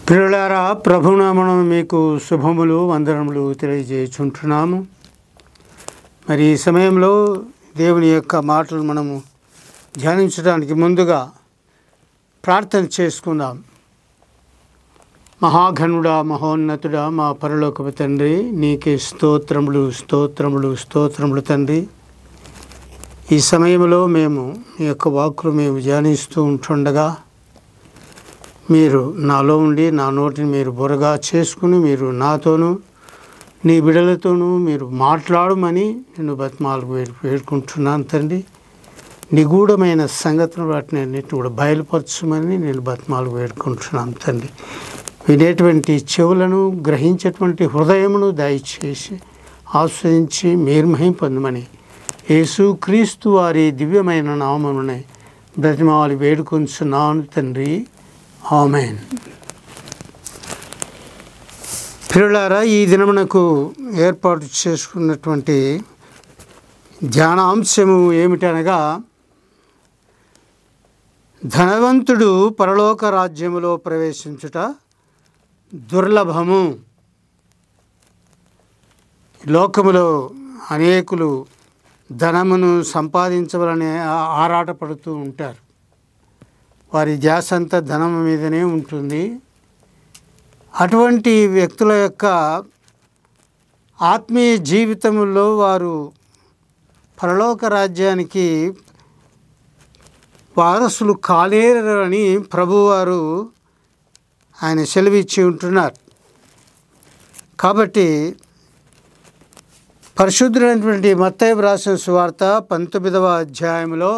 ప్రియులారా, ప్రభునామమున మీకు శుభములు వందనములు తెలియజేయుచుంటున్నాము. మరి ఈ సమయంలో దేవుని యొక్క మాటలు మనము ధ్యానించడానికి ముందుగా ప్రార్థన చేసుకుందాం. మహాఘనుడా, మహోన్నతుడా, మా పరలోకపు తండ్రి, నీకే స్తోత్రములు స్తోత్రములు స్తోత్రములు తండ్రి. ఈ సమయంలో మేము మీ యొక్క వాక్కులు మేము ధ్యానిస్తూ ఉంటుండగా మీరు నాలో ఉండి నా నోటిని మీరు బురగా చేసుకుని మీరు నాతోనూ నీ బిడ్డలతోనూ మీరు మాట్లాడమని నేను బతిమాలకు వేడుకుంటున్నాను తండ్రి. నిగూఢమైన సంగతులు వాటిని అన్నిటిని కూడా బయలుపరచమని నేను బతిమాలకు వేడుకుంటున్నాను తండ్రి. వినేటువంటి చెవులను, గ్రహించేటువంటి హృదయమును దయచేసి ఆస్వాదించి మీరు మహిమ పొందమని యేసు క్రీస్తు వారి దివ్యమైన నామమునే బ్రతిమాలు వేడుకొంచున్నాను తండ్రి. ఆమేన్. ప్రియులారా, ఈ దినమునకు ఏర్పాటు చేసుకున్నటువంటి ధ్యానాంశము ఏమిటనగా, ధనవంతుడు పరలోక రాజ్యములో ప్రవేశించుట దుర్లభము. లోకములో అనేకులు ధనమును సంపాదించవాలని ఆరాటపడుతూ ఉంటారు. వారి ధ్యాస అంతా ధనం మీదనే ఉంటుంది. అటువంటి వ్యక్తుల యొక్క ఆత్మీయ జీవితంలో వారు పరలోక రాజ్యానికి వారసులు కాలేరని ప్రభువారు ఆయన సెలవిచ్చి ఉంటున్నారు. కాబట్టి పరిశుద్ధుడైనటువంటి మత్తయి రాసిన సువార్త 19వ అధ్యాయంలో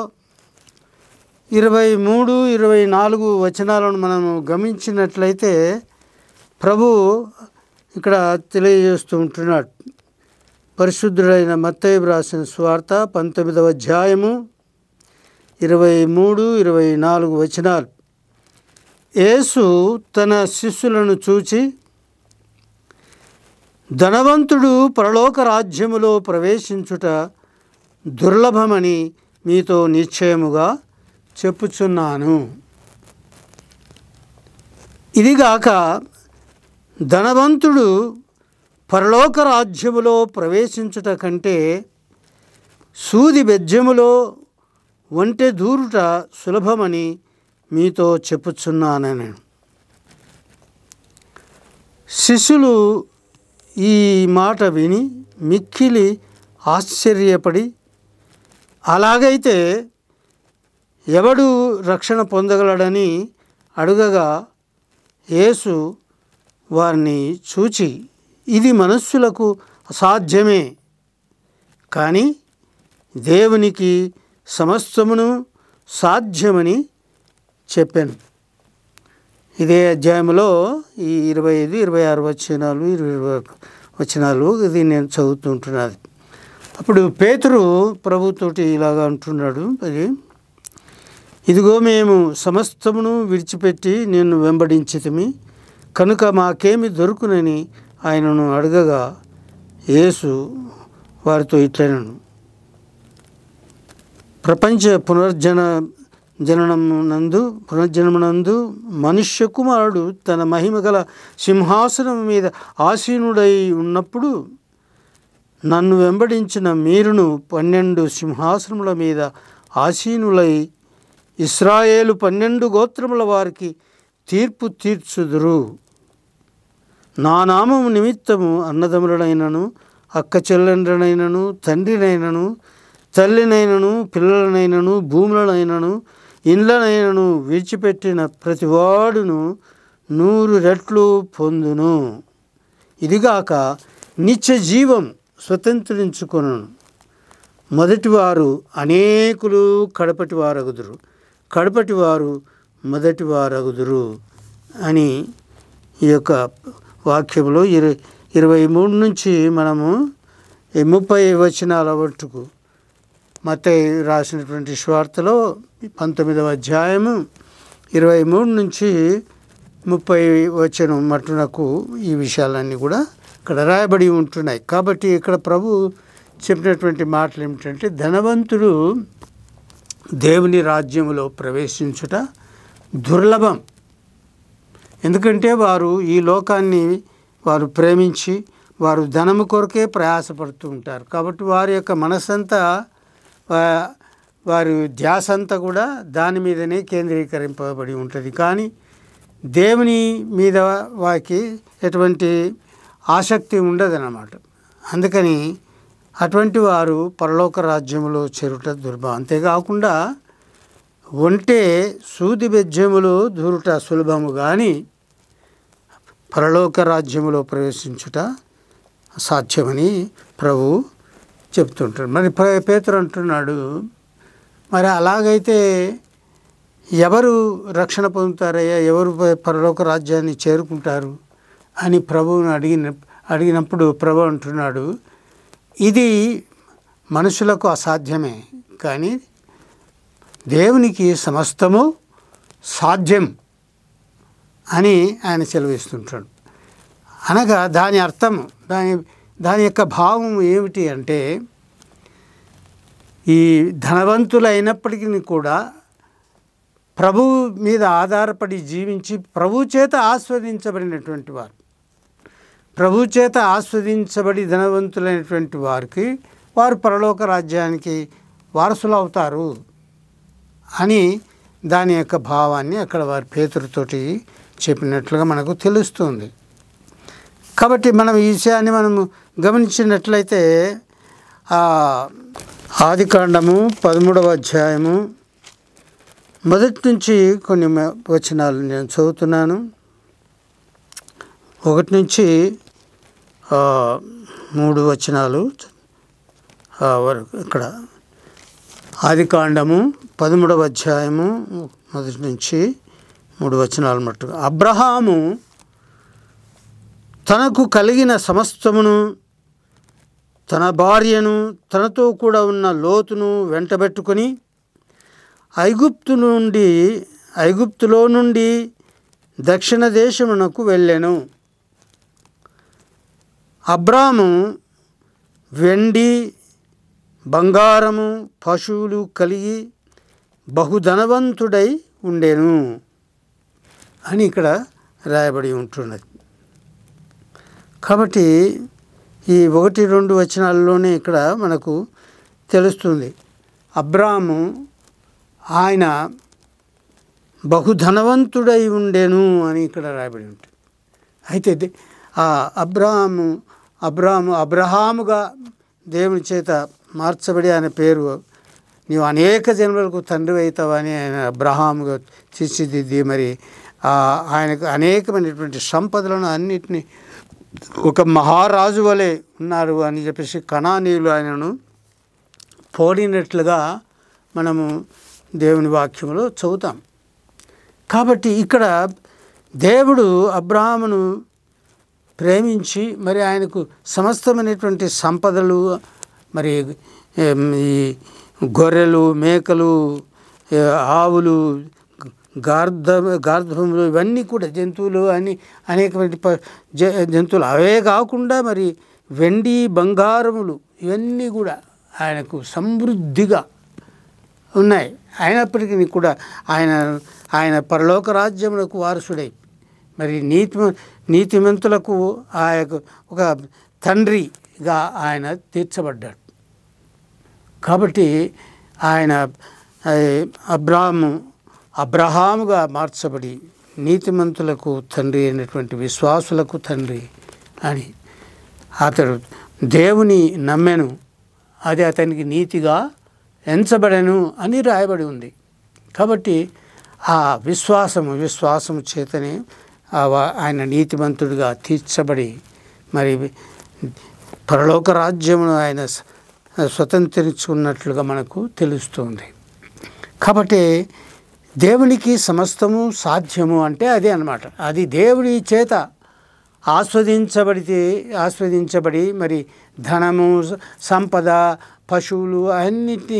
23, 24 వచనాలను మనము గమనించినట్లయితే ప్రభు ఇక్కడ తెలియజేస్తూ ఉంటున్నాడు. పరిశుద్ధుడైన మత్తయి రాసిన సువార్త 19వ అధ్యాయము 23, 24 వచనాలు. యేసు తన శిష్యులను చూచి, ధనవంతుడు పరలోక రాజ్యములో ప్రవేశించుట దుర్లభమని మీతో నిశ్చయముగా చెప్పుచున్నాను. ఇదిగాక ధనవంతుడు పరలోక రాజ్యములో ప్రవేశించుట కంటే సూది బెజ్జములో ఒంటె దూరుట సులభమని మీతో చెప్పుచున్నానని. శిష్యులు ఈ మాట విని మిక్కిలి ఆశ్చర్యపడి, అలాగైతే ఎవడు రక్షణ పొందగలడని అడుగగా, యేసు వారిని చూచి, ఇది మనుష్యులకు అసాధ్యమే, కానీ దేవునికి సమస్తమును సాధ్యమని చెప్పాను. ఇదే అధ్యాయంలో ఈ 25, 26 వచనాలు, 20 వచనాలు ఇది నేను చదువుతుంటున్నది. అప్పుడు పేతురు ప్రభుతోటి ఇలాగా అంటున్నాడు, మరి ఇదిగో మేము సమస్తమును విడిచిపెట్టి నిన్ను వెంబడించితిమి, కనుక మాకేమి దొరుకునని ఆయనను అడగగా, యేసు వారితో ఇట్లనెను, ప్రపంచ పునర్జన్మనందు మనుష్య కుమారుడు తన మహిమ గల సింహాసనం మీద ఆసీనుడై ఉన్నప్పుడు నన్ను వెంబడించిన మీరును 12 సింహాసనముల మీద ఆసీనులై ఇశ్రాయేలు 12 గోత్రముల వారికి తీర్పు తీర్చుదురు. నా నామము నిమిత్తము అన్నదమ్ములనైనను, అక్క చెల్లెండ్రనైనను, తండ్రినైనను, తల్లినైనను, పిల్లలనైనను, భూములనైనను, ఇండ్లనైనను విడిచిపెట్టిన ప్రతివాడును 100 రెట్లు పొందును. ఇదిగాక నిత్య జీవం స్వతంత్రించుకొనును. మొదటివారు అనేకులు కడపటి వారగుదురు, కడపటి వారు మొదటి వారగుదురు అని ఈ యొక్క వాక్యంలో 23 నుంచి మనము 30 వచనాల వట్టుకు మత్తయి రాసినటువంటి సువార్తలో 19వ అధ్యాయము 23 నుంచి 30 వచనం మట్టునకు ఈ విషయాలన్నీ కూడా ఇక్కడ రాయబడి ఉంటున్నాయి. కాబట్టి ఇక్కడ ప్రభు చెప్పినటువంటి మాటలు ఏమిటంటే, ధనవంతుడు దేవుని రాజ్యములో ప్రవేశించుట దుర్లభం. ఎందుకంటే వారు ఈ లోకాన్ని వారు ప్రేమించి వారు ధనము కొరకే ప్రయాసపడుతూ ఉంటారు. కాబట్టి వారి యొక్క మనసంతా వారి ధ్యాస అంతా కూడా దాని మీదనే కేంద్రీకరింపబడి ఉంటుంది. కానీ దేవుని మీద వారికి ఎటువంటి ఆసక్తి ఉండదన్నమాట. అందుకని అటువంటి వారు పరలోక రాజ్యములో చేరుట దుర్భం. అంతేకాకుండా ఒంటే సూది బెజ్జములో దూరుట సులభము, కానీ పరలోక రాజ్యములో ప్రవేశించుట సాధ్యమని ప్రభు చెప్తుంటాడు. మరి పేతురు అంటున్నాడు, మరి అలాగైతే ఎవరు రక్షణ పొందుతారయ్యా, ఎవరు పరలోక రాజ్యాన్ని చేరుకుంటారు అని ప్రభువును అడిగినప్పుడు ప్రభు అంటున్నాడు, ఇది మనుషులకు అసాధ్యమే, కానీ దేవునికి సమస్తము సాధ్యం అని ఆయన సెలవిస్తుంటాడు. అనగా దాని అర్థము, దాని యొక్క భావం ఏమిటి అంటే, ఈ ధనవంతులైనప్పటికీ కూడా ప్రభు మీద ఆధారపడి జీవించి ప్రభు చేత ఆస్వాదించబడినటువంటి వారు, ప్రభు చేత ఆస్వాదించబడి ధనవంతులైనటువంటి వారికి వారు పరలోక రాజ్యానికి వారసులు అవుతారు అని దాని యొక్క భావాన్ని అక్కడ వారి పేతురుతోటి చెప్పినట్లుగా మనకు తెలుస్తుంది. కాబట్టి మనం ఈ విషయాన్ని మనము గమనించినట్లయితే ఆదికాండము 13వ అధ్యాయము మొదటి నుంచి కొన్ని వచనాలు నేను చదువుతున్నాను. 1 నుంచి 3 వచనాలు వరకు. ఇక్కడ ఆదికాండము 13వ అధ్యాయము మొదటి నుంచి 3 వచనాలు మట్టుగా. అబ్రహాము తనకు కలిగిన సమస్తమును, తన భార్యను, తనతో కూడా ఉన్న లోతును వెంటబెట్టుకొని ఐగుప్తులో నుండి దక్షిణ దేశమునకు వెళ్ళెను. అబ్రాము వెండి బంగారము పశువులు కలిగి బహుధనవంతుడై ఉండెను అని ఇక్కడ రాయబడి ఉంటున్నది. కాబట్టి ఈ 1-2 వచనాల్లోనే ఇక్కడ మనకు తెలుస్తుంది, అబ్రాము ఆయన బహుధనవంతుడై ఉండెను అని ఇక్కడ రాయబడి ఉంటుంది. అయితే అబ్రహాముగా దేవుని చేత మార్చబడి ఆయన పేరు, నీవు అనేక జన్మలకు తండ్రి అవుతావని ఆయన అబ్రహాముగా తీర్చిదిద్ది, మరి ఆయనకు అనేకమైనటువంటి సంపదలను అన్నిటినీ ఒక మహారాజు వలె ఉన్నారు అని చెప్పేసి కనానీయులు ఆయనను పోడినట్లుగా మనము దేవుని వాక్యంలో చదువుతాం. కాబట్టి ఇక్కడ దేవుడు అబ్రహామును ప్రేమించి మరి ఆయనకు సమస్తమైనటువంటి సంపదలు, మరి ఈ గొర్రెలు, మేకలు, ఆవులు, గార్ధములు, ఇవన్నీ కూడా జంతువులు అని అనేకమైన జంతువులు, అవే కాకుండా మరి వెండి బంగారములు ఇవన్నీ కూడా ఆయనకు సమృద్ధిగా ఉన్నాయి. అయినప్పటికీ కూడా ఆయన పరలోక రాజ్యములకు వారసుడై మరి నీతిమంతులకు ఒక తండ్రిగా ఆయన తీర్చబడ్డాడు. కాబట్టి ఆయన అబ్రహాముగా మార్చబడి నీతిమంతులకు తండ్రి అయినటువంటి విశ్వాసులకు తండ్రి అని అతడు దేవుని నమ్మెను, అది అతనికి నీతిగా ఎంచబడెను అని రాయబడి ఉంది. కాబట్టి ఆ విశ్వాసము చేతనే ఆయన నీతిమంతుడిగా తీర్చబడి మరి పరలోక రాజ్యమును ఆయన స్వతంత్రించుకున్నట్లుగా మనకు తెలుస్తుంది. కాబట్టి దేవునికి సమస్తము సాధ్యము అంటే అదే అన్నమాట. అది దేవుడి చేత ఆస్వాదించబడి మరి ధనము, సంపద, పశువులు అన్నిటినీ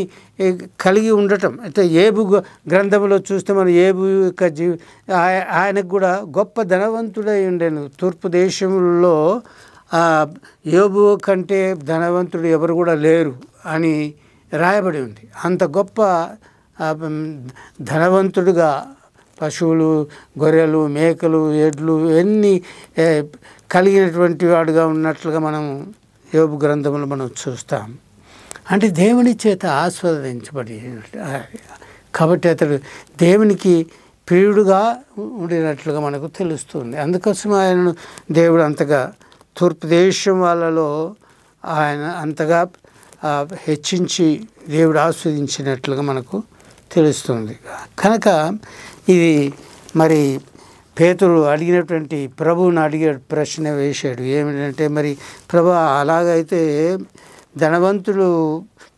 కలిగి ఉండటం. అంటే ఏబు గ్రంథంలో చూస్తే మనం ఏబు యొక్క ఆయనకు కూడా గొప్ప ధనవంతుడై ఉండేను. తూర్పు దేశంలో యోబు కంటే ధనవంతుడు ఎవరు కూడా లేరు అని రాయబడి ఉంది. అంత గొప్ప ధనవంతుడుగా పశువులు, గొర్రెలు, మేకలు, ఎడ్లు ఇవన్నీ కలిగినటువంటి వాడుగా ఉన్నట్లుగా మనం యోబు గ్రంథంలో మనం చూస్తాం. అంటే దేవుని చేత ఆస్వాదించబడి కాబట్టి అతడు దేవునికి ప్రియుడుగా ఉండినట్లుగా మనకు తెలుస్తుంది. అందుకోసం ఆయనను దేవుడు అంతగా తూర్పు దేశం వాళ్ళలో ఆయన అంతగా హెచ్చించి దేవుడు ఆస్వాదించినట్లుగా మనకు తెలుస్తుంది. కనుక ఇది మరి పేతురు అడిగినటువంటి ప్రభువుని అడిగే ప్రశ్న వేశాడు. ఏమిటంటే, మరి ప్రభు అలాగైతే ధనవంతులు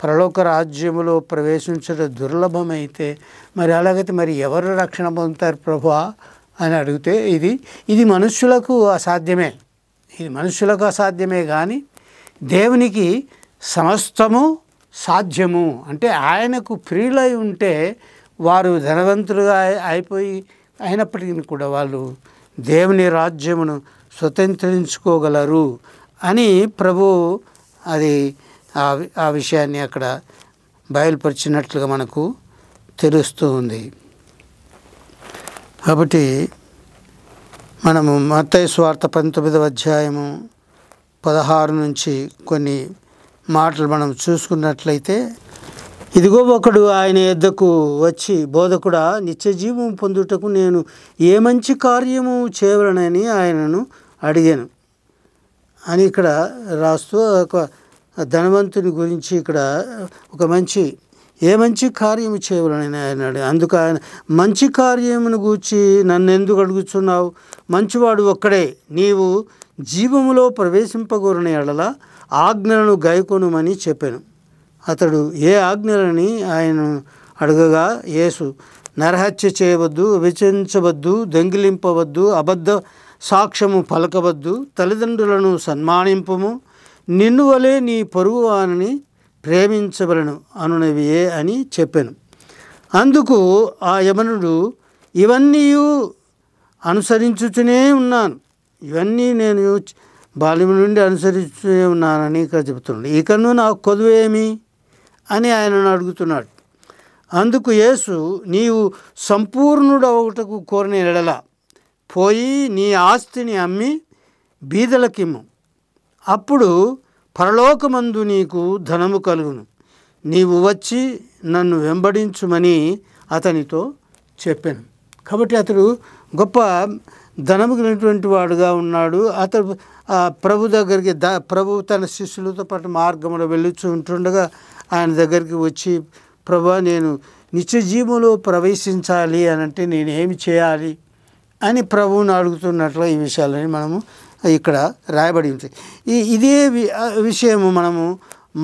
పరలోక రాజ్యములో ప్రవేశించడం దుర్లభమైతే మరి అలాగైతే మరి ఎవరు రక్షణ పొందుతారు ప్రభువా అని అడిగితే, ఇది మనుష్యులకు అసాధ్యమే. ఇది మనుష్యులకు అసాధ్యమే కానీ దేవునికి సమస్తము సాధ్యము. అంటే ఆయనకు ప్రియులై ఉంటే వారు ధనవంతులుగా అయినప్పటికీ కూడా వాళ్ళు దేవుని రాజ్యమును స్వతంత్రించుకోగలరు అని ప్రభు అది ఆ విషయాన్ని అక్కడ బయలుపరిచినట్లుగా మనకు తెలుస్తూ ఉంది. కాబట్టి మనము మత్తయి సువార్త 19వ అధ్యాయము 16 నుంచి కొన్ని మాటలు మనం చూసుకున్నట్లయితే, ఇదిగో ఒకడు ఆయన యొద్దకు వచ్చి, బోధకుడా, నిత్యజీవం పొందుటకు నేను ఏ మంచి కార్యము చేయవలనని ఆయనను అడిగాను అని ఇక్కడ రాస్తూ ఒక ధనవంతుని గురించి ఇక్కడ ఏ మంచి కార్యము చేయవలనని ఆయన అడిగాను. అందుకు ఆయన, మంచి కార్యమును గూర్చి నన్ను ఎందుకు అడుగుచున్నావు? మంచివాడు ఒక్కడే. నీవు జీవములో ప్రవేశింపగోరిన ఎడల ఆజ్ఞలను గైకొనుమని చెప్పాను. అతడు ఏ ఆజ్ఞలని ఆయన అడగగా, యేసు, నరహత్య చేయవద్దు, విచరించవద్దు, దొంగిలింపవద్దు, అబద్ధ సాక్ష్యము పలకవద్దు, తల్లిదండ్రులను సన్మానింపుము, నిన్ను వలె నీ పొరుగువానిని ప్రేమించవలను అనునవియే అని చెప్పాను. అందుకు ఆ యవనుడు, ఇవన్నీ అనుసరించుతూనే ఉన్నాను, ఇవన్నీ నేను బాల్యం నుండి అనుసరిస్తూనే ఉన్నానని ఇక్కడ చెబుతున్నాడు. ఇకను నాకు కొదువేమి అని ఆయనను అడుగుతున్నాడు. అందుకు యేసు, నీవు సంపూర్ణుడు ఒకటకు కోరిన ఎడల పోయి నీ ఆస్తిని అమ్మి బీదలకిమ్ము, అప్పుడు పరలోకమందు నీకు ధనము కలుగును. నీవు వచ్చి నన్ను వెంబడించుమని అతనితో చెప్పాను. కాబట్టి అతడు గొప్ప ధనము కలిగినటువంటి వాడుగా ఉన్నాడు. అతడు ప్రభు దగ్గరికి ప్రభు తన శిష్యులతో పాటు మార్గంలో వెళ్ళుచూ ఉంటుండగా ఆయన దగ్గరికి వచ్చి, ప్రభా, నేను నిత్య జీవంలో ప్రవేశించాలి అని అంటే నేను ఏమి చేయాలి అని ప్రభువుని అడుగుతున్నట్లు ఈ విషయాలని మనము ఇక్కడ రాయబడి ఉంటాయి. ఇదే విషయము మనము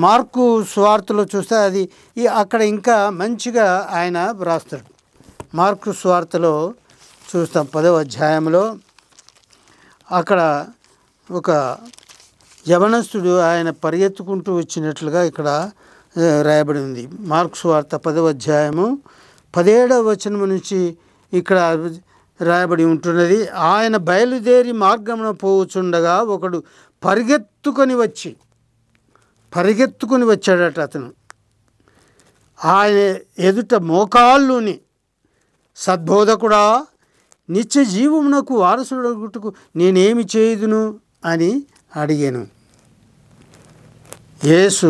మార్కు సువార్తలో చూస్తే అది అక్కడ ఇంకా మంచిగా ఆయన వ్రాస్తాడు. మార్కు సువార్తలో చూస్తాం 10వ అధ్యాయంలో అక్కడ ఒక యవనస్తుడు ఆయన పరిగెత్తుకుంటూ వచ్చినట్లుగా ఇక్కడ రాయబడి ఉంది. మార్కు సువార్త 10వ అధ్యాయము 17వ వచనం నుంచి ఇక్కడ రాయబడి ఉంటున్నది. ఆయన బయలుదేరి మార్గమున పోవుచుండగా ఒకడు పరిగెత్తుకొని వచ్చాడట. అతను ఆయన ఎదుట మోకాళ్ళుని, సద్బోధకుడా, నిత్య జీవమునకు వారసుడగుటకు నేనేమి చేయుదును అని అడిగాను. యేసు,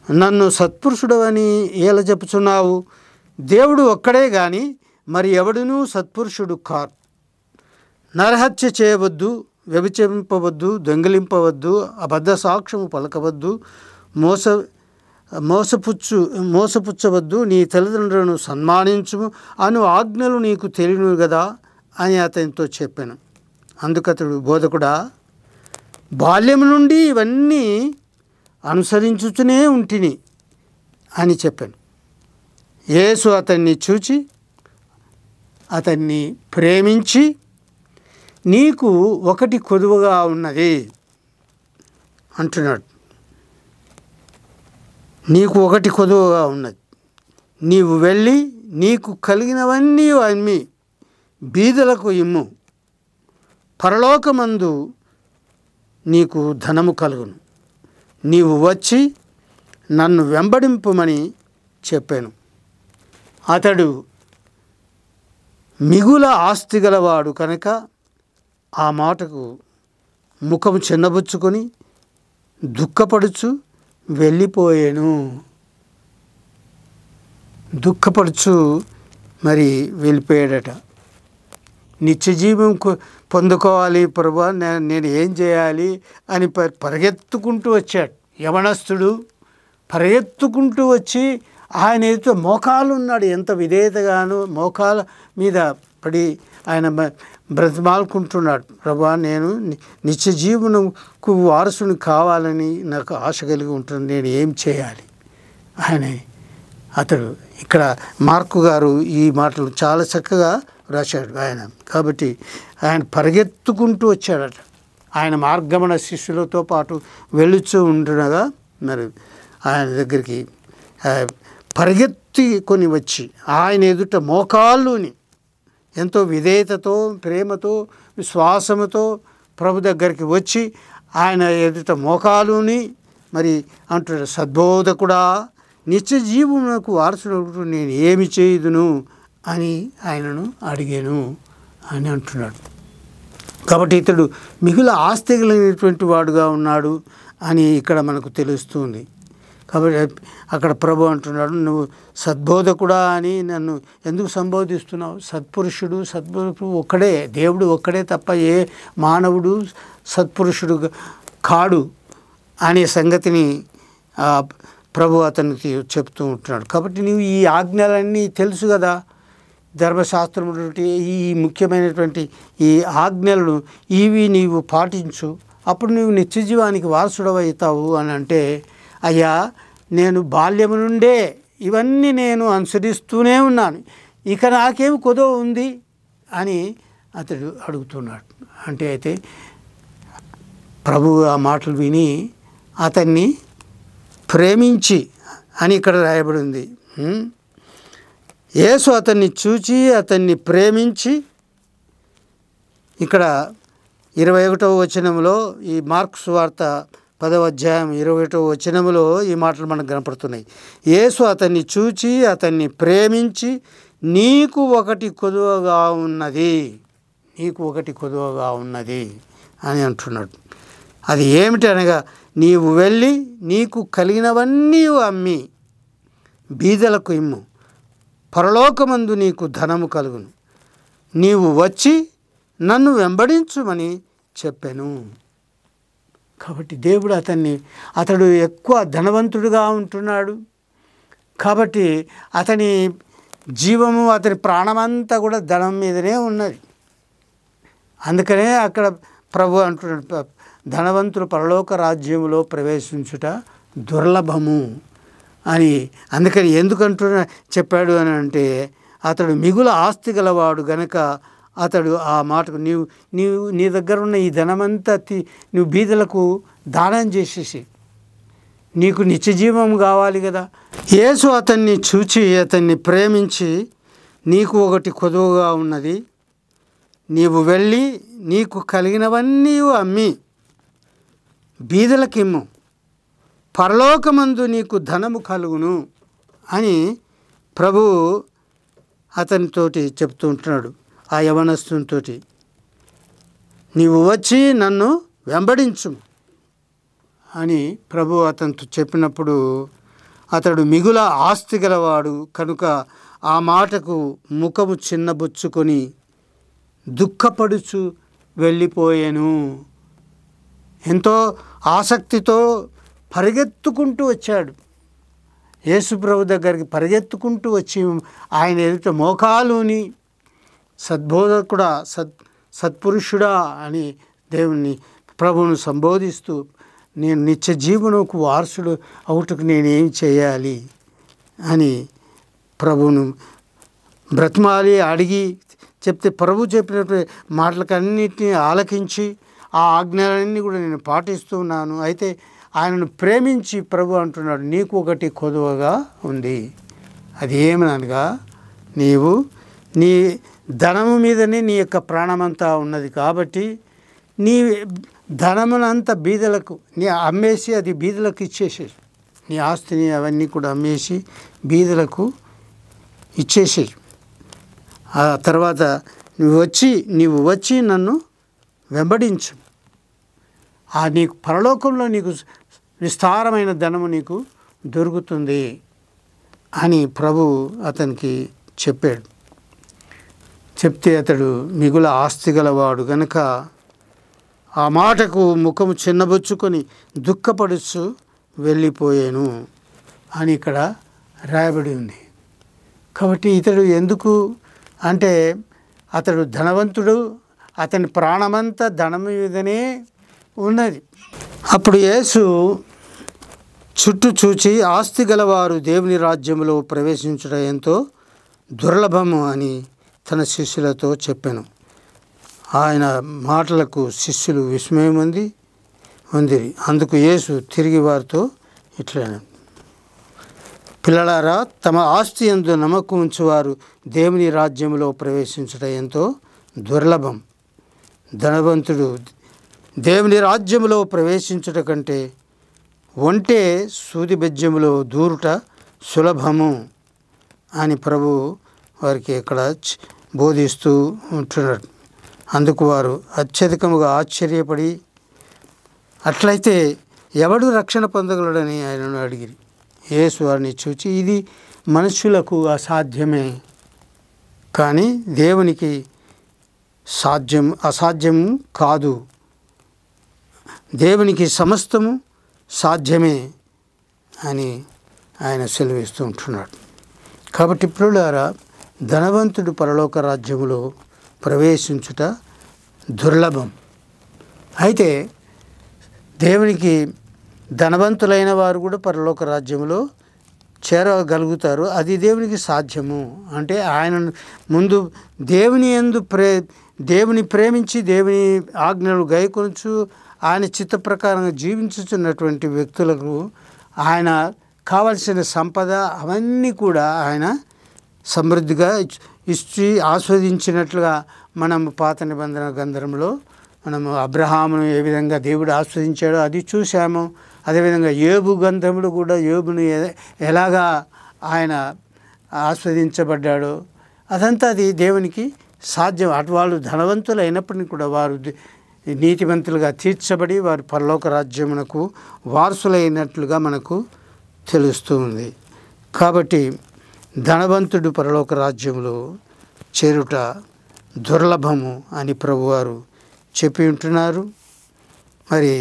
నన్ను సత్పురుషుడవని ఎలా చెప్పుచున్నావు? దేవుడు ఒక్కడే గాని మరి ఎవడునూ సత్పురుషుడు కారు. నరహత్య చేయవద్దు, వ్యభిచరింపవద్దు, దొంగిలింపవద్దు, అబద్ధ సాక్ష్యము పలకవద్దు, మోసపుచ్చవద్దు, నీ తల్లిదండ్రులను సన్మానించుము అను ఆజ్ఞలు నీకు తెలియను కదా అని అతనితో చెప్పాను. అందుకతడు, బోధకుడా, బాల్యం నుండి ఇవన్నీ అనుసరించుతూనే ఉంటిని అని చెప్పాను. యేసు అతన్ని చూచి అతన్ని ప్రేమించి, నీకు ఒకటి కొదువగా ఉన్నది అంటున్నాడు. నీకు ఒకటి కొదువగా ఉన్నది. నీవు వెళ్ళి నీకు కలిగినవన్నీ అమ్మి బీదలకు ఇమ్ము, పరలోకమందు నీకు ధనము కలుగును. నీవు వచ్చి నన్ను వెంబడింపుమని చెప్పాను. అతడు మిగుల ఆస్తి గలవాడు కనుక ఆ మాటకు ముఖము చిన్నబుచ్చుకొని దుఃఖపడుచు వెళ్ళిపోయాను. దుఃఖపడుచు మరి వెళ్ళిపోయాడట. నిత్యజీవం పొందుకోవాలి ప్రభువా, నేను ఏం చేయాలి అని పరిగెత్తుకుంటూ వచ్చాడు. యవనస్తుడు పరిగెత్తుకుంటూ వచ్చి ఆయన ఎదుట మోకాలు ఉన్నాడు. ఎంత విధేయతగాను మోకాల మీద పడి ఆయన బ్రతిమాలుకుంటున్నాడు. ప్రభువా, నేను నిత్యజీవనకు వారసుని కావాలని నాకు ఆశ కలిగి ఉంటుంది, నేను ఏం చేయాలి అని అతడు ఇక్కడ మార్కు గారు ఈ మాటలు చాలా చక్కగా రాశాడు ఆయన. కాబట్టి ఆయన పరిగెత్తుకుంటూ వచ్చాడట. ఆయన మార్గమన శిష్యులతో పాటు వెళ్ళుచూ ఉంటుండగా మరి ఆయన దగ్గరికి పరిగెత్తుకొని వచ్చి ఆయన ఎదుట మోకాళ్ళుని ఎంతో విధేయతతో, ప్రేమతో, విశ్వాసముతో ప్రభు దగ్గరికి వచ్చి ఆయన ఎదుట మోకాలుని మరి అంటున్నాడు, సద్బోధకుడా, నిత్య జీవమునకు వారసుడు నేను ఏమి చేయుదును అని ఆయనను అడిగాను అని అంటున్నాడు. కాబట్టి ఇతడు మిగుల ఆస్తి కలిగినటువంటి వాడుగా ఉన్నాడు అని ఇక్కడ మనకు తెలుస్తుంది. కాబట్టి అక్కడ ప్రభు అంటున్నాడు, నువ్వు సద్బోధకుడా అని నన్ను ఎందుకు సంబోధిస్తున్నావు? సత్పురుషుడు ఒక్కడే, దేవుడు ఒక్కడే తప్ప ఏ మానవుడు సత్పురుషుడు కాడు అనే సంగతిని ప్రభు అతనికి చెప్తూ ఉంటున్నాడు. కాబట్టి నీవు ఈ ఆజ్ఞలన్నీ తెలుసు కదా, ధర్మశాస్త్రము ఈ ముఖ్యమైనటువంటి ఈ ఆజ్ఞలను ఇవి నీవు పాటించు, అప్పుడు నీవు నిత్యజీవానికి వారసుడవుతావు అని అంటే, అయ్యా నేను బాల్యము నుండే ఇవన్నీ నేను అనుసరిస్తూనే ఉన్నాను, ఇక నాకేం కొదవ ఉంది అని అతడు అడుగుతున్నాడు. అంటే అయితే ప్రభు ఆ మాటలు విని అతన్ని ప్రేమించి అని ఇక్కడ రాయబడి ఉంది. యేసు అతన్ని చూచి అతన్ని ప్రేమించి, ఇక్కడ 21వ వచనంలో ఈ మార్క్స్ వార్త 10వ అధ్యాయం 21వ వచనంలో ఈ మాటలు మనకు కనపడుతున్నాయి. యేసు అతన్ని చూచి అతన్ని ప్రేమించి, నీకు ఒకటి కొదువగా ఉన్నది అని అంటున్నాడు. అది ఏమిటి అనగా, నీవు వెళ్ళి నీకు కలిగినవన్నీ అమ్మి బీదలకు ఇమ్ము, పరలోకమందు నీకు ధనము కలుగును, నీవు వచ్చి నన్ను వెంబడించుమని చెప్పాను. కాబట్టి దేవుడు అతడు ఎక్కువ ధనవంతుడుగా ఉంటున్నాడు. కాబట్టి అతని జీవము, అతని ప్రాణమంతా కూడా ధనం మీదనే ఉన్నది. అందుకనే అక్కడ ప్రభు అంటున్నాడు, ధనవంతులు పరలోక రాజ్యములో ప్రవేశించుట దుర్లభము అని. అందుకని ఎందుకంటున్నా చెప్పాడు అని అంటే, అతడు మిగుల ఆస్తి గలవాడు గనక అతడు ఆ మాటకు నీ దగ్గర ఉన్న ఈ ధనమంతా నువ్వు బీదలకు దానం చేసేసి, నీకు నిత్యజీవం కావాలి కదా. యేసు అతన్ని చూచి అతన్ని ప్రేమించి, నీకు ఒకటి కొదువుగా ఉన్నది, నీవు వెళ్ళి నీకు కలిగినవన్నీ అమ్మి బీదలకిమ్ము, పరలోకమందు నీకు ధనము కలుగును అని ప్రభు అతనితోటి చెప్తూ ఉంటున్నాడు. ఆ యవనస్తునితో, నీవు వచ్చి నన్ను వెంబడించు అని ప్రభు అతనితో చెప్పినప్పుడు, అతడు మిగుల ఆస్తి గలవాడు కనుక ఆ మాటకు ముఖము చిన్నబుచ్చుకొని దుఃఖపడుచు వెళ్ళిపోయాను. ఎంతో ఆసక్తితో పరిగెత్తుకుంటూ వచ్చాడు. యేసు ప్రభు దగ్గరికి పరిగెత్తుకుంటూ వచ్చి ఆయన ఎదుట మోకాలుని, సద్బోధకుడా, సత్పురుషుడా అని దేవుని ప్రభువును సంబోధిస్తూ, నేను నిత్య జీవనకు వారసుడు అవుటకు నేనేం చేయాలి అని ప్రభువును బ్రతిమాలి అడిగి చెప్తే, ప్రభు చెప్పినటువంటి మాటలకన్నిటినీ ఆలకించి ఆ ఆజ్ఞలన్నీ కూడా నేను పాటిస్తున్నాను. అయితే ఆయనను ప్రేమించి ప్రభు అంటున్నాడు, నీకు ఒకటి కొదువగా ఉంది. అది ఏమనగా, నీవు నీ ధనము మీదనే నీ యొక్క ప్రాణమంతా ఉన్నది కాబట్టి నీ ధనమునంతా బీదలకు అమ్మేసి అది బీదలకు ఇచ్చేసేది. నీ ఆస్తిని అవన్నీ కూడా అమ్మేసి బీదలకు ఇచ్చేసేది. ఆ తర్వాత నీవు వచ్చి నన్ను వెంబడించు, నీకు పరలోకంలో నీకు విస్తారమైన ధనము నీకు దొరుకుతుంది అని ప్రభు అతనికి చెప్పాడు. చెప్తే అతడు మిగుల ఆస్తి గలవాడు గనుక ఆ మాటకు ముఖము చిన్నబుచ్చుకొని దుఃఖపడుచు వెళ్ళిపోయాను అని ఇక్కడ రాయబడి ఉంది. కాబట్టి ఇతడు ఎందుకు అంటే అతడు ధనవంతుడు, అతని ప్రాణమంతా ధనం మీదనే ఉన్నది. అప్పుడు యేసు చుట్టూ చూచి ఆస్తి గలవారు దేవుని రాజ్యంలో ప్రవేశించుట ఎంతో దుర్లభము అని తన శిష్యులతో చెప్పాను. ఆయన మాటలకు శిష్యులు విస్మయం ఉందిరి. అందుకు యేసు తిరిగి వారితో ఇట్లా, పిల్లలారా, తమ ఆస్తి యందు నమ్మకం ఉంచువారు దేవుని రాజ్యంలో ప్రవేశించుట ఎంతో దుర్లభం. ధనవంతుడు దేవుని రాజ్యంలో ప్రవేశించుట కంటే ఒంటే సూది బెజ్జములో దూరుట సులభము అని ప్రభు వారికి ఇక్కడ బోధిస్తూ ఉంటున్నాడు. అందుకు వారు అత్యధికముగా ఆశ్చర్యపడి, అట్లయితే ఎవడు రక్షణ పొందగలడని ఆయనను అడిగిరి. యేసు వారిని చూచి, ఇది మనుషులకు అసాధ్యమే, కానీ దేవునికి అసాధ్యము కాదు. దేవునికి సమస్తము సాధ్యమే అని ఆయన సెలవిస్తూ ఉంటున్నాడు. కాబట్టి ప్రియులారా, ధనవంతుడు పరలోక రాజ్యములో ప్రవేశించుట దుర్లభం. అయితే దేవునికి ధనవంతులైన వారు కూడా పరలోక రాజ్యంలో చేరగలుగుతారు. అది దేవునికి సాధ్యము. అంటే ఆయన ముందు దేవుని ప్రేమించి దేవుని ఆజ్ఞలు గైకొనుచు ఆయన చిత్త ప్రకారంగా జీవించుతున్నటువంటి వ్యక్తులకు ఆయన కావలసిన సంపద అవన్నీ కూడా ఆయన సమృద్ధిగా ఇచ్చి ఆస్వాదించినట్లుగా మనం పాత నిబంధన గ్రంథంలో మనము అబ్రహామును ఏ విధంగా దేవుడు ఆస్వాదించాడో అది చూసాము. అదేవిధంగా యోబు గ్రంథంలో కూడా యోబును ఎలాగా ఆయన ఆస్వాదించబడ్డాడో అదంతా అది దేవునికి సాధ్యం. అటు వాళ్ళు ధనవంతులు అయినప్పటికీ కూడా వారు నీతివంతులుగా తీర్చబడి వారు పరలోక రాజ్యమునకు వారసులైనట్లుగా మనకు తెలుస్తూ ఉంది. కాబట్టి ధనవంతుడు పరలోక రాజ్యంలో చేరుట దుర్లభము అని ప్రభువారు చెప్పి ఉంటున్నారు. మరి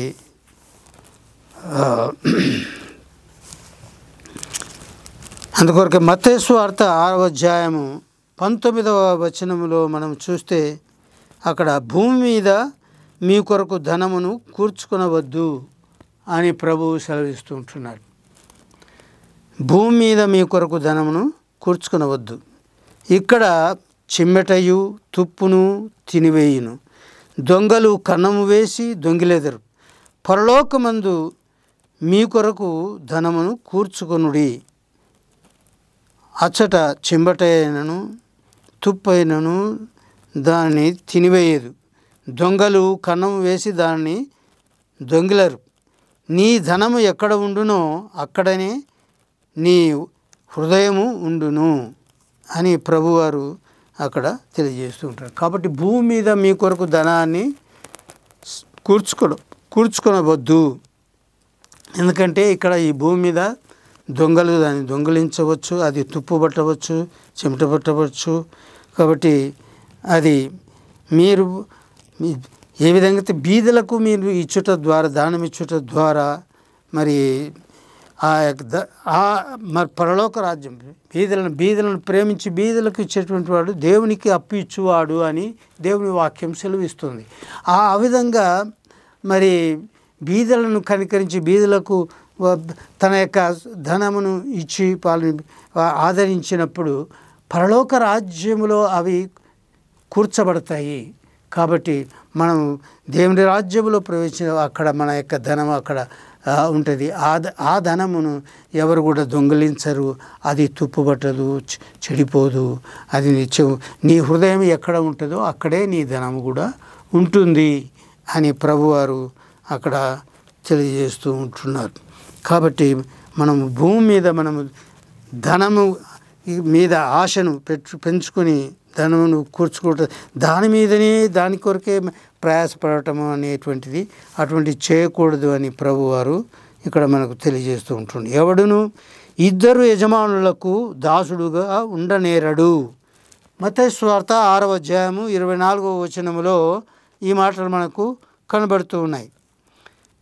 అందుకొరకు మత్తయి సువార్త 6వ అధ్యాయము 19వ వచనములో మనం చూస్తే అక్కడ భూమి మీద మీ కొరకు ధనమును కూర్చుకొనవద్దు అని ప్రభువు సెలవిస్తూ ఉంటున్నాడు. భూమి మీద మీ కొరకు ధనమును కూర్చుకొనవద్దు. ఇక్కడ చిమ్మెటయు తుప్పును తినివేయును, దొంగలు కన్నము వేసి దొంగిలెదరు. పరలోకమందు మీ కొరకు ధనమును కూర్చుకొనుడి. అచ్చట చిమ్మటైనను తుప్పైనను దాన్ని తినివేయదు, దొంగలు కన్నము వేసి దాన్ని దొంగిలరు. నీ ధనము ఎక్కడ ఉండునో అక్కడనే నీ హృదయము ఉండును అని ప్రభువారు అక్కడ తెలియజేస్తూ ఉంటారు. కాబట్టి భూమి మీద మీ కొరకు ధనాన్ని కూర్చుకొనవద్దు. ఎందుకంటే ఇక్కడ ఈ భూమి మీద దొంగలు దాన్ని దొంగిలించవచ్చు, అది తుప్పు పట్టవచ్చు, చెమట పట్టవచ్చు. కాబట్టి అది మీరు ఏ విధంగా అయితే బీదలకు మీరు ఇచ్చుట ద్వారా, దానం ఇచ్చుట ద్వారా మరి మరి పరలోక రాజ్యం బీదలను ప్రేమించి బీదలకు ఇచ్చేటువంటి వాడు దేవునికి అప్పు ఇచ్చువాడు అని దేవుని వాక్యం సెలవిస్తుంది. ఆ విధంగా మరి బీదలను కనికరించి బీదలకు తన యొక్క ధనమును ఇచ్చి వాళ్ళని ఆదరించినప్పుడు పరలోక రాజ్యములో అవి కూర్చబడతాయి. కాబట్టి మనం దేవుని రాజ్యంలో ప్రవేశించిన అక్కడ మన యొక్క ధనం అక్కడ ఉంటుంది. ఆ ధనమును ఎవరు కూడా దొంగిలించరు, అది తుప్పుపట్టదు, చెడిపోదు. అది నీ హృదయం ఎక్కడ ఉంటుందో అక్కడే నీ ధనము కూడా ఉంటుంది అని ప్రభువారు అక్కడ తెలియజేస్తూ ఉంటున్నారు. కాబట్టి మనము భూమి మీద మనము ధనము మీద ఆశను పెంచుకొని ధనమును కూర్చుకోవటం, దాని మీదనే దాని కొరకే ప్రయాసపడటము అనేటువంటిది అటువంటి చేయకూడదు అని ప్రభువారు ఇక్కడ మనకు తెలియజేస్తూ ఉంటుంది. ఎవడును ఇద్దరు యజమానులకు దాసుడుగా ఉండనేరడు. మత్తయి సువార్త 6వ అధ్యాయము 24వ వచనములో ఈ మాటలు మనకు కనబడుతూ ఉన్నాయి.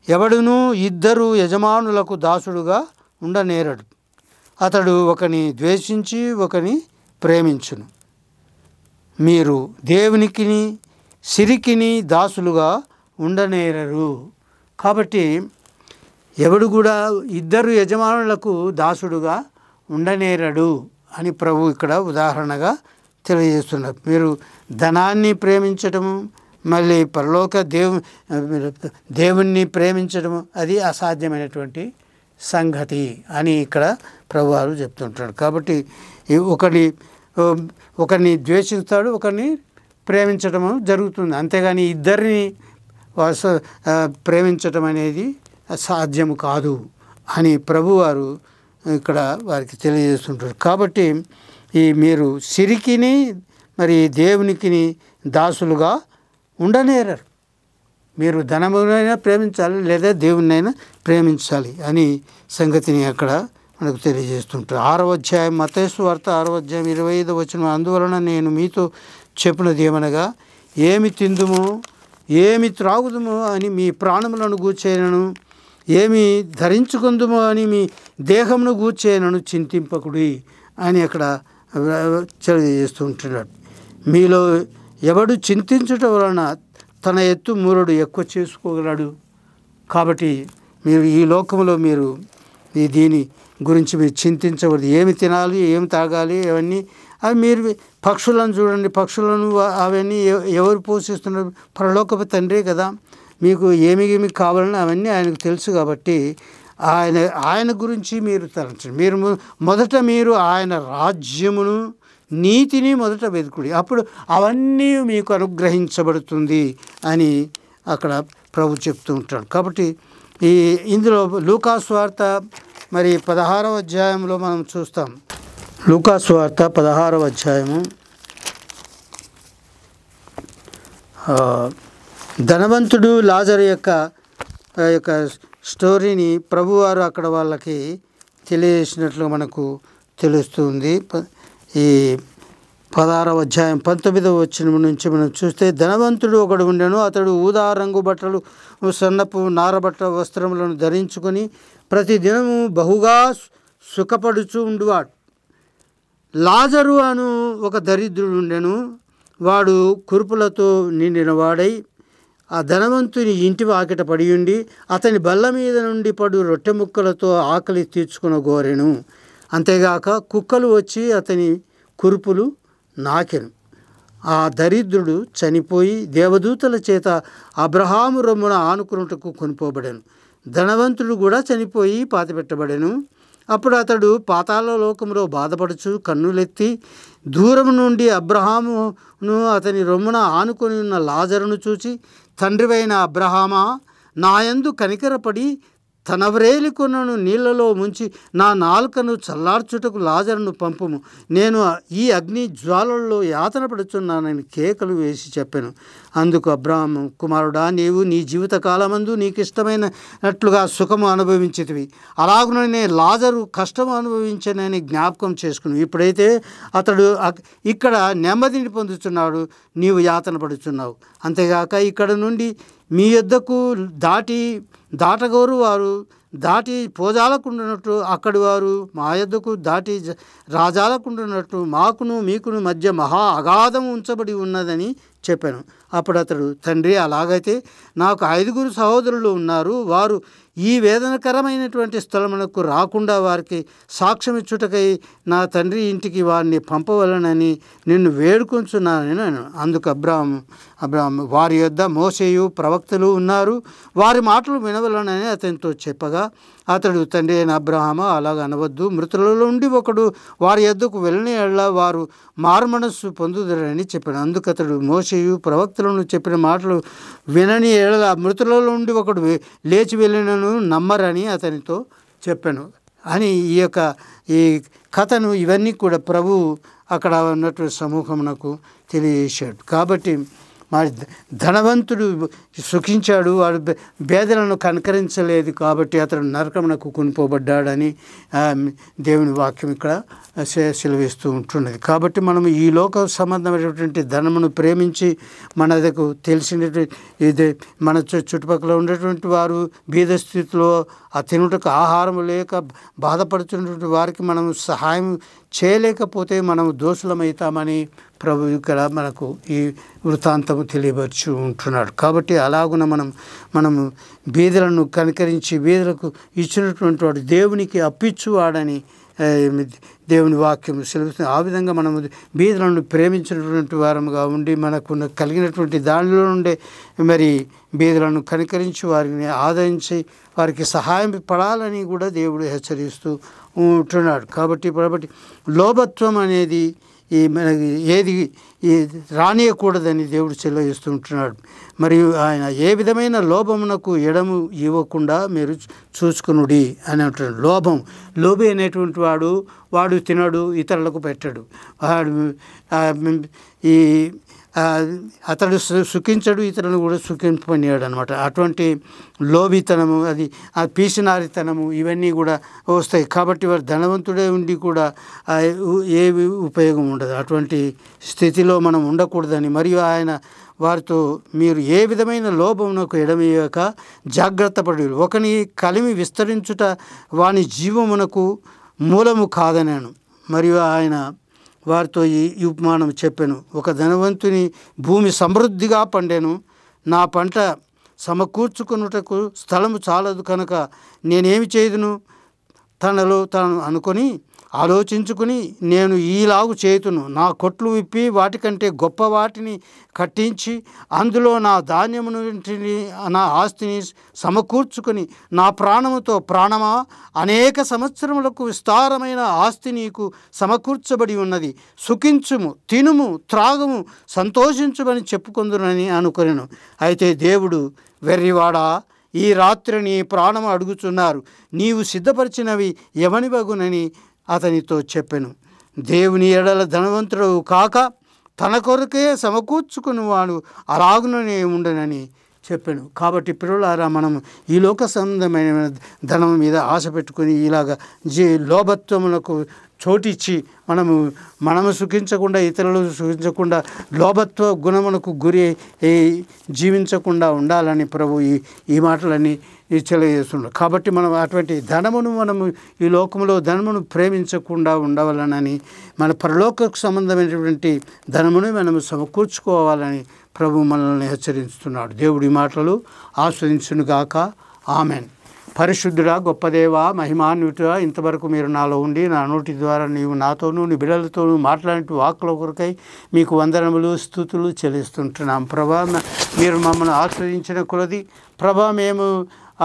ఎవడును ఇద్దరు యజమానులకు దాసుడుగా ఉండనేరడు. అతడు ఒకని ద్వేషించి ఒకని ప్రేమించును. మీరు దేవునికిని సిరికిని దాసులుగా ఉండనేరరు. కాబట్టి ఎవడు కూడా ఇద్దరు యజమానులకు దాసుడుగా ఉండనేరడు అని ప్రభు ఇక్కడ ఉదాహరణగా తెలియజేస్తున్నారు. మీరు ధనాన్ని ప్రేమించటము, మళ్ళీ పరలోక దేవుణ్ణి ప్రేమించడము అది అసాధ్యమైనటువంటి సంగతి అని ఇక్కడ ప్రభువారు చెప్తుంటాడు. కాబట్టి ఒకరిని ద్వేషిస్తాడు, ఒకరిని ప్రేమించటము జరుగుతుంది. అంతేగాని ఇద్దరిని ప్రేమించటం అనేది సాధ్యము కాదు అని ప్రభువారు ఇక్కడ వారికి తెలియజేస్తుంటారు. కాబట్టి మీరు సిరికిని మరి దేవునికిని దాసులుగా ఉండనేరరు. మీరు ధనమునైనా ప్రేమించాలి, లేదా దేవుణ్ణైనా ప్రేమించాలి అని సంగతిని అక్కడ మనకు తెలియజేస్తుంటారు. 6వ అధ్యాయం మత్తయి సువార్త 6వ అధ్యాయం 25వ వచనం, అందువలన నేను మీతో చెప్పినది ఏమనగా, ఏమి తిందుమో ఏమి త్రాగుదుమో అని మీ ప్రాణములను గూర్చేయనను, ఏమి ధరించుకుందుమో అని మీ దేహమును గూర్చేయనను చింతింపకుడి అని అక్కడ తెలియజేస్తూ ఉంటున్నాడు. మీలో ఎవడు చింతించుట వలన తన ఎత్తు మూరడు ఎక్కువ చేసుకోగలడు. కాబట్టి మీరు ఈ లోకంలో మీరు దీని గురించి మీరు చింతించకూడదు. ఏమి తినాలి, ఏమి తాగాలి, అవన్నీ అవి మీరు పక్షులను చూడండి, పక్షులను అవన్నీ ఎవరు పోషిస్తున్నారు? పరలోకపు తండ్రే కదా. మీకు ఏమి కావాలని అవన్నీ ఆయనకు తెలుసు. కాబట్టి ఆయన గురించి మీరు తలంచండి. మొదట మీరు ఆయన రాజ్యమును నీతిని మొదట వెతుకుడి, అప్పుడు అవన్నీ మీకు అనుగ్రహించబడుతుంది అని అక్కడ ప్రభు చెప్తూ ఉంటాడు. కాబట్టి ఇందులో లూకా సువార్త మరి 16వ అధ్యాయంలో మనం చూస్తాం. లూకా సువార్త 16వ అధ్యాయము ధనవంతుడు లాజరు యొక్క స్టోరీని ప్రభువారు అక్కడ వాళ్ళకి తెలియజేసినట్లు మనకు తెలుస్తుంది. ఈ 16వ అధ్యాయం 19వ వచనం నుంచి మనం చూస్తే, ధనవంతుడు ఒకడు ఉండెను. అతడు ఊదా రంగు బట్టలు, సన్నపు నారబట్ట వస్త్రములను ధరించుకొని ప్రతిదినము బహుగా సుఖపడుచు ఉండువాడు. లాజరు అను ఒక దరిద్రుడు ఉండెను. వాడు కురుపులతో నిండిన వాడై ఆ ధనవంతుని ఇంటి వాకిట పడి ఉండి అతని బల్ల మీద నుండి పడు రొట్టె ముక్కలతో ఆకలి తీర్చుకొనగోరెను. అంతేగాక కుక్కలు వచ్చి అతని కురుపులు నాకెను. ఆ దరిద్రుడు చనిపోయి దేవదూతల చేత అబ్రహాము రొమ్మున ఆనుకున్నట్టుకు కొనిపోబడెను. ధనవంతుడు కూడా చనిపోయి పాతిపెట్టబడెను. అప్పుడు అతడు పాతాళ లోకంలో బాధపడుచు కన్నులెత్తి దూరం నుండి అబ్రహామును అతని రొమ్మున ఆనుకొని ఉన్న లాజరును చూచి, తండ్రివైన అబ్రహామా, నాయందు కనికరపడి తన వ్రేలికొనను నీళ్లలో ముంచి నా నాలుకను చల్లార్చుటకు లాజరును పంపుము. నేను ఈ అగ్ని జ్వాలల్లో యాతన పడుచున్నానని కేకలు వేసి చెప్పాను. అందుకు అబ్రహాము, కుమారుడా, నీవు నీ జీవితకాలమందు నీకు ఇష్టమైనట్లుగా సుఖము అనుభవించితివి, అలాగుననే లాజరు కష్టము అనుభవించనని జ్ఞాపకం చేసుకుని ఇప్పుడైతే అతడు ఇక్కడ నెమ్మదిని పొందుతున్నాడు, నీవు యాతన పడుచున్నావు. అంతేగాక ఇక్కడ నుండి మీ యొద్దకు దాటగోరు వారు దాటి పోజాలకుండునట్టు అక్కడి వారు మా యొద్దకు దాటి రాజాలకుండునట్టు మాకును మీకును మధ్య మహా అగాధం ఉంచబడి ఉన్నదని చెప్పాను. అప్పుడు అతడు, తండ్రి, అలాగైతే నాకు 5 సహోదరులు ఉన్నారు. వారు ఈ వేదనకరమైనటువంటి స్థలమునకు రాకుండా వారికి సాక్ష్యం ఇచ్చుటకై నా తండ్రి ఇంటికి వారిని పంపవలనని నిన్ను వేడుకొంచున్నానని. అందుకు అబ్రాహాము వారి యొద్ద మోషేయు ప్రవక్తలు ఉన్నారు, వారి మాటలు వినవలనని అతనితో చెప్పగా, అతడు, తండ్రి అయిన అబ్రహామా, అలాగ అనవద్దు. మృతులలో నుండి ఒకడు వారి యొద్దకు వెళ్ళని ఎడల వారు మారుమనస్సు పొందుదరని చెప్పాను. అందుకు అతడు, మోషేయు ప్రవక్తలను చెప్పిన మాటలు వినని ఎడల మృతులలో నుండి ఒకడు లేచి వెళ్ళినను నమ్మరని అతనితో చెప్పాను. అని ఈ కథను ఇవన్నీ కూడా ప్రభువు అక్కడ ఉన్నటువంటి సమూహమునకు తెలియజేశాడు. కాబట్టి మరి ధనవంతుడు సుఖించాడు, వాడు పేదలను కనకరించలేదు కాబట్టి అతడు నరకమునకు కొనిపోబడ్డాడని దేవుని వాక్యం ఇక్కడ సెలవిస్తూ ఉంటున్నది. కాబట్టి మనం ఈ లోక సంబంధమైనటువంటి ధనమును ప్రేమించి మనకు తెలిసినటువంటి ఇది మన చుట్టుపక్కల ఉన్నటువంటి వారు బీద స్థితిలో ఆ తినుటకు ఆహారం లేక బాధపడుతున్నటువంటి వారికి మనం సహాయం చేయలేకపోతే మనం దోషులమవుతామని ప్రభు ఇక్కడ మనకు ఈ వృత్తాంతము తెలియపరుచు ఉంటున్నాడు. కాబట్టి అలాగున మనము బీదలను కనికరించి బీదలకు ఇచ్చినటువంటి వాడు దేవునికి అప్పిచ్చువాడని దేవుని వాక్యం సెలవుతుంది. ఆ విధంగా మనము బీదలను ప్రేమించినటువంటి వారముగా ఉండి మనకు కలిగినటువంటి దానిలో నుండే మరి బీదలను కనికరించి వారిని ఆదరించి వారికి సహాయం పడాలని కూడా దేవుడు హెచ్చరిస్తూ ఉంటున్నాడు. కాబట్టి లోభత్వం అనేది మనకి ఏది రానియకూడదని దేవుడు సెలవిస్తూ ఉంటున్నాడు. మరియు ఆయన ఏ విధమైన లోభమునకు ఎడము ఇవ్వకుండా మీరు చూసుకునుడి అని అంటున్నాడు. లోభి అనేటువంటి వాడు తినడు, ఇతరులకు పెట్టడు, అతడు సుఖించడు, ఇతరులను కూడా సుఖింపనియాడు అనమాట. అటువంటి లోభితనము, అది ఆ పీసినారితనము ఇవన్నీ కూడా వస్తాయి. కాబట్టి వారు ధనవంతుడే ఉండి కూడా ఏవి ఉపయోగం ఉండదు. అటువంటి స్థితిలో మనం ఉండకూడదని మరియు ఆయన వారితో మీరు ఏ విధమైన లోభమునకు ఎడమేయక జాగ్రత్త పడు, ఒకని కలిమి విస్తరించుట వాని జీవమునకు మూలము కాదనాను. మరియు ఆయన వారితో ఈ ఉపమానం చెప్పాను. ఒక ధనవంతుని భూమి సమృద్ధిగా పండెను, నా పంట సమకూర్చుకున్నటకు స్థలము చాలదు కనుక నేనేమి చేయుదును తనలో తాను అనుకొని ఆలోచించుకుని నేను ఈలాగు చేతును, నా కొట్లు విప్పి వాటికంటే గొప్ప వాటిని కట్టించి అందులో నా ధాన్యమును నా ఆస్తిని సమకూర్చుకొని నా ప్రాణముతో ప్రాణమా అనేక సంవత్సరములకు విస్తారమైన ఆస్తి నీకు సమకూర్చబడి ఉన్నది, సుఖించుము, తినుము, త్రాగుము, సంతోషించుమని చెప్పుకుందునని అనుకొనెను. అయితే దేవుడు వెర్రివాడా, ఈ రాత్రి నీ ప్రాణము అడుగుచున్నారు, నీవు సిద్ధపరిచినవి ఎవనివగునని అతనితో చెప్పెను. దేవుని ఎడల ధనవంతుడు కాక తన కొరకే సమకూర్చుకుని వాడు అలాగుననే ఉండనని చెప్పాను. కాబట్టి పిల్లలారా, మనం ఈ లోక సంబంధమైన ధనం మీద ఆశ పెట్టుకుని ఇలాగ లోభత్వములకు చోటిచ్చి మనము సుఖించకుండా ఇతరులు సుఖించకుండా లోభత్వ గుణమునకు గురి జీవించకుండా ఉండాలని ప్రభు ఈ మాటలన్నీ తెలియజేస్తున్నాడు. కాబట్టి మనం అటువంటి మనము ఈ లోకంలో ధనమును ప్రేమించకుండా ఉండవాలని, మన పరలోకకు సంబంధమైనటువంటి ధనమును మనము సమకూర్చుకోవాలని ప్రభు మనల్ని హెచ్చరిస్తున్నాడు. దేవుడి మాటలు ఆస్వాదించునుగాక. ఆమెన్. పరిశుద్ధుడా, గొప్ప దేవా, మహిమాన్వితుడా, ఇంతవరకు మీరు నాలో ఉండి నా నోటి ద్వారా నీవు నాతోనూ నీ బిడ్డలతోనూ మాట్లాడే వాక్కుల కొరకై మీకు వందనములు స్తుతులు చెల్లిస్తుంటున్నాం. ప్రభా, మీరు మమ్మల్ని ఆశ్రయించిన కొలది ప్రభా, మేము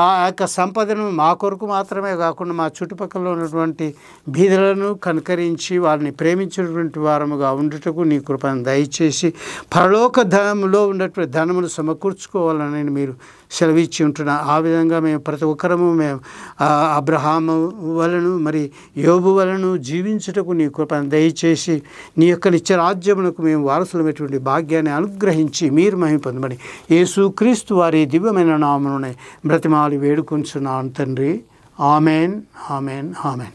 ఆ యొక్క సంపదను మా కొరకు మాత్రమే కాకుండా మా చుట్టుపక్కల ఉన్నటువంటి బీదలను కనుకరించి వారిని ప్రేమించినటువంటి వారముగా ఉండుటకు నీ కృపను దయచేసి పరలోక ధనములో ఉన్నటువంటి ధనమును సమకూర్చుకోవాలని మీరు సెలవిచ్చి ఉంటున్నా. ఆ విధంగా మేము ప్రతి ఒక్కరము అబ్రహాము వలను మరి యోబు వలను జీవించుటకు నీ కృపను దయచేసి నీ యొక్క నిత్యరాజ్యమునకు మేము వారసులమైనటువంటి భాగ్యాన్ని అనుగ్రహించి మీరు మహిమ పొందమని యేసుక్రీస్తు వారి దివ్యమైన నామమునే బ్రతిమాలి వేడుకొంచున్నాను తండ్రి. Amen, amen, amen.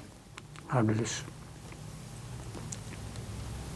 God bless you.